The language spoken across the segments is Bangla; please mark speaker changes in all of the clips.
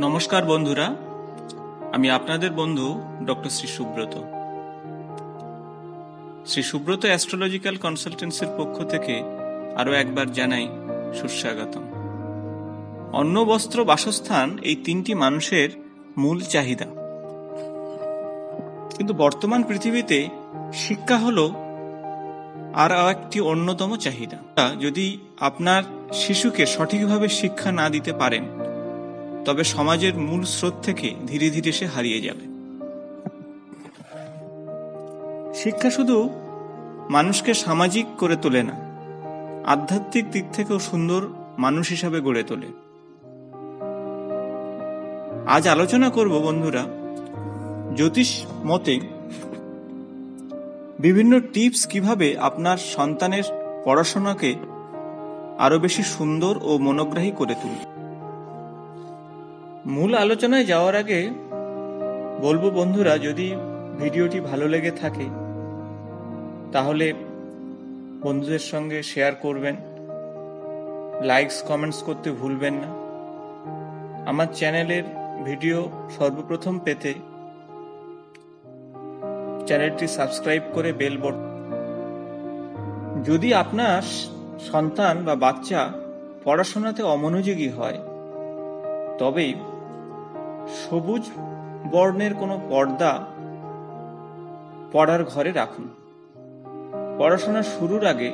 Speaker 1: নমস্কার বন্ধুরা, আমি আপনাদের বন্ধু ডক্টর শ্রী সুব্রত। শ্রী সুব্রত অ্যাস্ট্রোলজিক্যাল কনসালটেন্সির পক্ষ থেকে আরও একবার জানাই সুস্বাগতম। অন্ন, বস্ত্র, বাসস্থান এই তিনটি মানুষের মূল চাহিদা, কিন্তু বর্তমান পৃথিবীতে শিক্ষা হলো আর একটি অন্যতম চাহিদা। যদি আপনার শিশুকে সঠিকভাবে শিক্ষা না দিতে পারেন, তবে সমাজের মূল স্রোত থেকে ধীরে ধীরে সে হারিয়ে যাবে। শিক্ষা শুধু মানুষকে সামাজিক করে তোলে না, আধ্যাত্মিক দিক থেকেও সুন্দর মানুষ হিসাবে গড়ে তোলে। আজ আলোচনা করব বন্ধুরা, জ্যোতিষ মতে বিভিন্ন টিপস কিভাবে আপনার সন্তানের পড়াশোনাকে আরো বেশি সুন্দর ও মনোগ্রাহী করে তুলবে। মূল আলোচনায় যাওয়ার আগে বলবো বন্ধুরা, যদি ভিডিওটি ভালো লেগে থাকে তাহলে বন্ধুদের সঙ্গে শেয়ার করবেন, লাইকস কমেন্টস করতে ভুলবেন না। আমার চ্যানেলের ভিডিও সর্বপ্রথম পেতে চ্যানেলটি সাবস্ক্রাইব করে বেল বাটন। যদি আপনার সন্তান বা বাচ্চা পড়াশোনাতে অমনোযোগী হয়, তবেই সবুজ বর্ণের কোনো পর্দা পড়ার ঘরে রাখুন। পড়াশোনা শুরুর আগে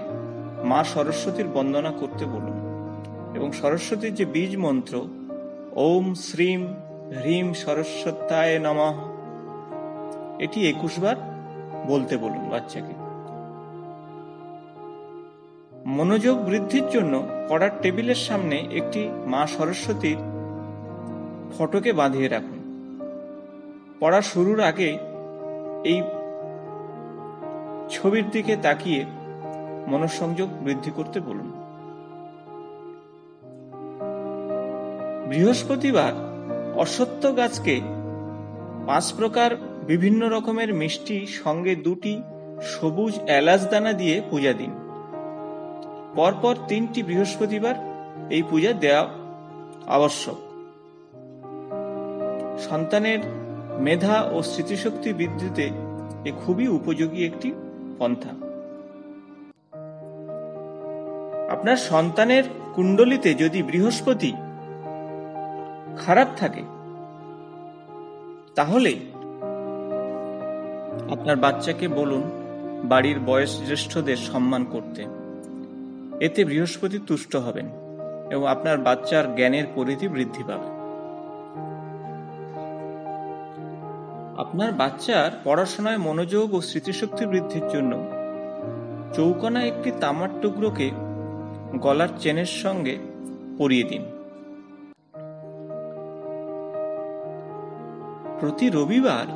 Speaker 1: মা সরস্বতীর বন্দনা করতে বলুন এবং সরস্বতীর যে বীজ মন্ত্র ওম শ্রীম হ্রিম সরস্বত্যায় নমঃ, এটি 21 বার বলতে বলুন বাচ্চাকে। মনোযোগ বৃদ্ধির জন্য পড়ার টেবিলের সামনে একটি মা সরস্বতীর ফটোকে বাঁধিয়ে রাখুন। পড়া শুরুর আগে এই ছবির দিকে তাকিয়ে মনোসংযোগ বৃদ্ধি করতে বলুন। বৃহস্পতিবার অশ্বত্থ গাছকে 5 প্রকার বিভিন্ন রকমের মিষ্টি সঙ্গে 2টি সবুজ এলাচ দানা দিয়ে পূজা দিন। পরপর 3টি বৃহস্পতিবার এই পূজা দেওয়া আবশ্যক। সন্তানের মেধা ও স্মৃতিশক্তি বৃদ্ধিতে এ খুবই উপযোগী একটি পন্থা। আপনার সন্তানের কুণ্ডলিতে যদি বৃহস্পতি খারাপ থাকে, তাহলে আপনার বাচ্চাকে বলুন বাড়ির বয়োজ্যেষ্ঠদের সম্মান করতে। এতে বৃহস্পতি তুষ্ট হবেন এবং আপনার বাচ্চার জ্ঞানের পরিধি বৃদ্ধি পাবে। আপনার বাচ্চার পড়াশোনায় মনোযোগ ও স্মৃতিশক্তি বৃদ্ধির জন্য চৌকোনা একটি তামার টুকরোকে গলার চেনের সঙ্গে পরিয়ে দিন। প্রতি রবিবার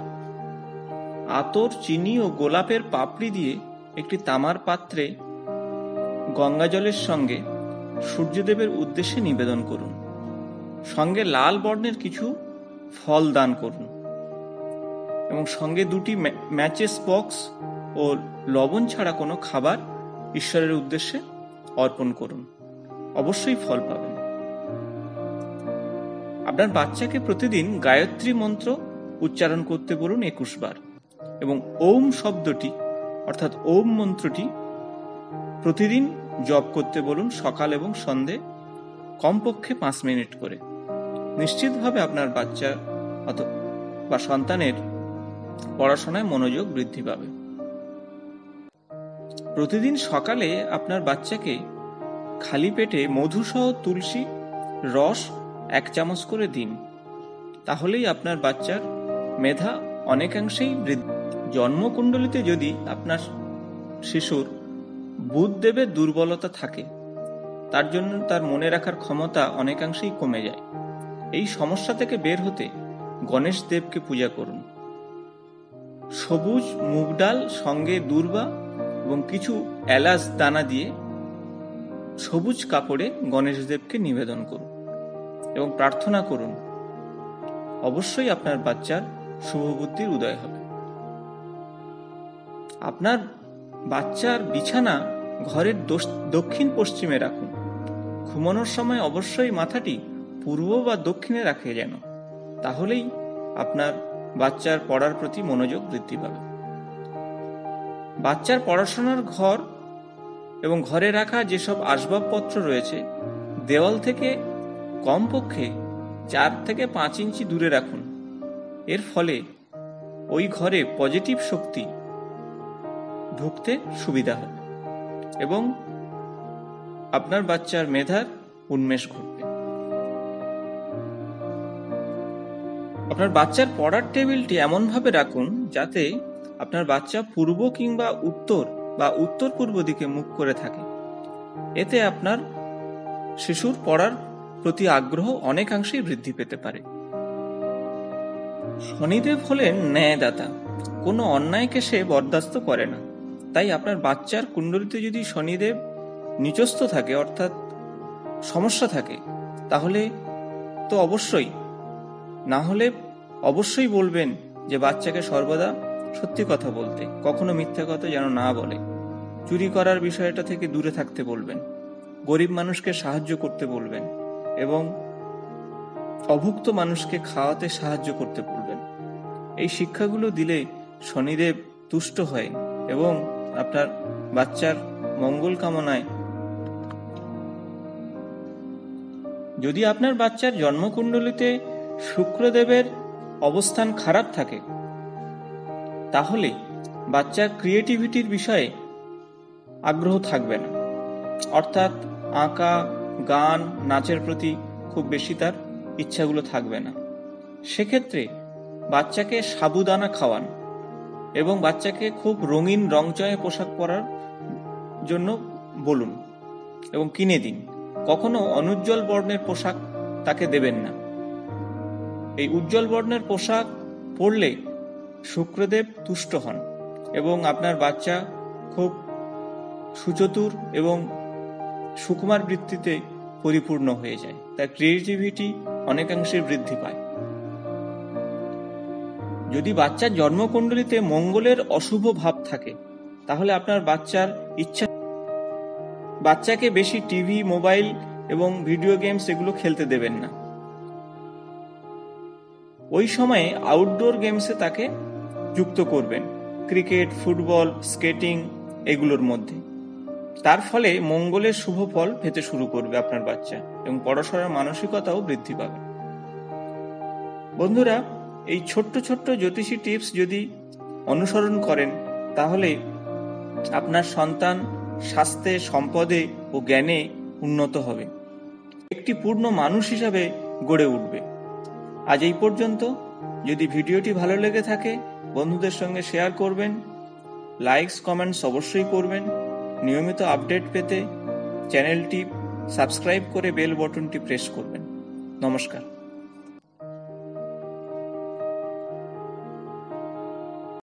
Speaker 1: আতর, চিনি ও গোলাপের পাপড়ি দিয়ে একটি তামার পাত্রে গঙ্গা জলের সঙ্গে সূর্যদেবের উদ্দেশ্যে নিবেদন করুন। সঙ্গে লাল বর্ণের কিছু ফল দান করুন এবং সঙ্গে 2টি ম্যাচেস বক্স ও লবণ ছাড়া কোনো খাবার ঈশ্বরের উদ্দেশ্যে অর্পণ করুন। অবশ্যই ফল পাবেন। আপনার বাচ্চাকে প্রতিদিন গায়ত্রী মন্ত্র উচ্চারণ করতে বলুন 21 বার এবং ওম শব্দটি অর্থাৎ ওম মন্ত্রটি প্রতিদিন জপ করতে বলুন সকাল এবং সন্ধে কমপক্ষে 5 মিনিট করে। নিশ্চিতভাবে আপনার বাচ্চা বা সন্তানের পড়াশোনায় মনোযোগ বৃদ্ধি পাবে। প্রতিদিন সকালে আপনার বাচ্চাকে খালি পেটে মধুসহ তুলসী রস 1 চামচ করে দিন। তাহলেই আপনার বাচ্চার মেধা অনেকাংশেই বৃদ্ধি। জন্মকুণ্ডলিতে যদি আপনার শিশুর বুধদেবের দুর্বলতা থাকে, তার জন্য তার মনে রাখার ক্ষমতা অনেকাংশেই কমে যায়। এই সমস্যা থেকে বের হতে গণেশ দেবকে পূজা করুন। সবুজ মুগ ডাল সঙ্গে দূর্বা এবং কিছু এলাচ দানা দিয়ে সবুজ কাপড়ে গণেশ দেবকে নিবেদন করুন এবং প্রার্থনা করুন। অবশ্যই আপনার বাচ্চার শুভবুদ্ধির উদয় হবে। আপনার বাচ্চার বিছানা ঘরের দক্ষিণ পশ্চিমে রাখুন। ঘুমানোর সময় অবশ্যই মাথাটি পূর্ব বা দক্ষিণে রাখে যেন, তাহলেই আপনার বাচ্চার পড়ার প্রতি মনোযোগ বৃদ্ধি পাবে। বাচ্চার পড়াশোনার ঘর এবং ঘরে রাখা যেসব আসবাবপত্র রয়েছে দেওয়াল থেকে কমপক্ষে 4 থেকে 5 ইঞ্চি দূরে রাখুন। এর ফলে ওই ঘরে পজিটিভ শক্তি ঢুকতে সুবিধা হবে এবং আপনার বাচ্চার মেধার উন্মেষ ঘটবে। আপনার বাচ্চার পড়ার টেবিলটি এমনভাবে রাখুন যাতে আপনার বাচ্চা পূর্ব কিংবা উত্তর বা উত্তর পূর্ব দিকে মুখ করে থাকে। এতে আপনার শিশুর পড়ার প্রতি আগ্রহ অনেকাংশেই বৃদ্ধি পেতে পারে। শনিদেব হলেন ন্যায়দাতা, কোনো অন্যায়কে সে বরদাস্ত করে না। তাই আপনার বাচ্চার কুণ্ডলিতে যদি শনিদেব নিচস্থ থাকে অর্থাৎ সমস্যা থাকে তাহলে তো অবশ্যই, না হলে অবশ্যই বলবেন যে বাচ্চাকে সর্বদা সত্যি কথা বলতে, কখনো মিথ্যা কথা যেন না বলে, চুরি করার বিষয়টা থেকে দূরে থাকতে বলবেন, গরিব মানুষকে সাহায্য করতে বলবেন এবং অভুক্ত মানুষকে খাওয়াতে সাহায্য করতে বলবেন। এই শিক্ষাগুলো দিলে শনিদেব তুষ্ট হয় এবং আপনার বাচ্চার মঙ্গল কামনায়। যদি আপনার বাচ্চার জন্মকুণ্ডলিতে শুক্রদেবের অবস্থান খারাপ থাকে তাহলে বাচ্চার ক্রিয়েটিভিটির বিষয়ে আগ্রহ থাকবে না, অর্থাৎ আঁকা, গান, নাচের প্রতি খুব বেশি তার ইচ্ছাগুলো থাকবে না। সেক্ষেত্রে বাচ্চাকে সাবুদানা খাওয়ান এবং বাচ্চাকে খুব রঙিন রংচঙে পোশাক পরার জন্য বলুন এবং কিনে দিন। কখনো অনুজ্জ্বল বর্ণের পোশাক তাকে দেবেন না। এই উজ্জ্বল বর্ণের পোশাক পরলে শুক্রদেব তুষ্ট হন এবং আপনার বাচ্চা খুব সুচতুর এবং সুকুমার বৃত্তিতে পরিপূর্ণ হয়ে যায়, তার ক্রিয়েটিভিটি অনেকাংশে বৃদ্ধি পায়। যদি বাচ্চার জন্মকুণ্ডলিতে মঙ্গলের অশুভ ভাব থাকে তাহলে আপনার বাচ্চাকে বেশি টিভি, মোবাইল এবং ভিডিও গেমস এগুলো খেলতে দেবেন না। ওই সময়ে আউটডোর গেমসে তাকে যুক্ত করবেন, ক্রিকেট, ফুটবল, স্কেটিং এগুলোর মধ্যে। তার ফলে মঙ্গলের শুভ ফল পেতে শুরু করবে আপনার বাচ্চা এবং পড়াশোনার মানসিকতাও বৃদ্ধি পাবে। বন্ধুরা, এই ছোট্ট ছোট্ট জ্যোতিষী টিপস যদি অনুসরণ করেন তাহলে আপনার সন্তান স্বাস্থ্যে, সম্পদে ও জ্ঞানে উন্নত হবে, একটি পূর্ণ মানুষ হিসাবে গড়ে উঠবে। আজ এই পর্যন্ত। যদি ভিডিওটি ভালো লেগে থাকে বন্ধুদের সঙ্গে শেয়ার করবেন, লাইকস, কমেন্টস অবশ্যই করবেন। নিয়মিত আপডেট পেতে চ্যানেলটি সাবস্ক্রাইব করে বেল বটনটি প্রেস করবেন। নমস্কার।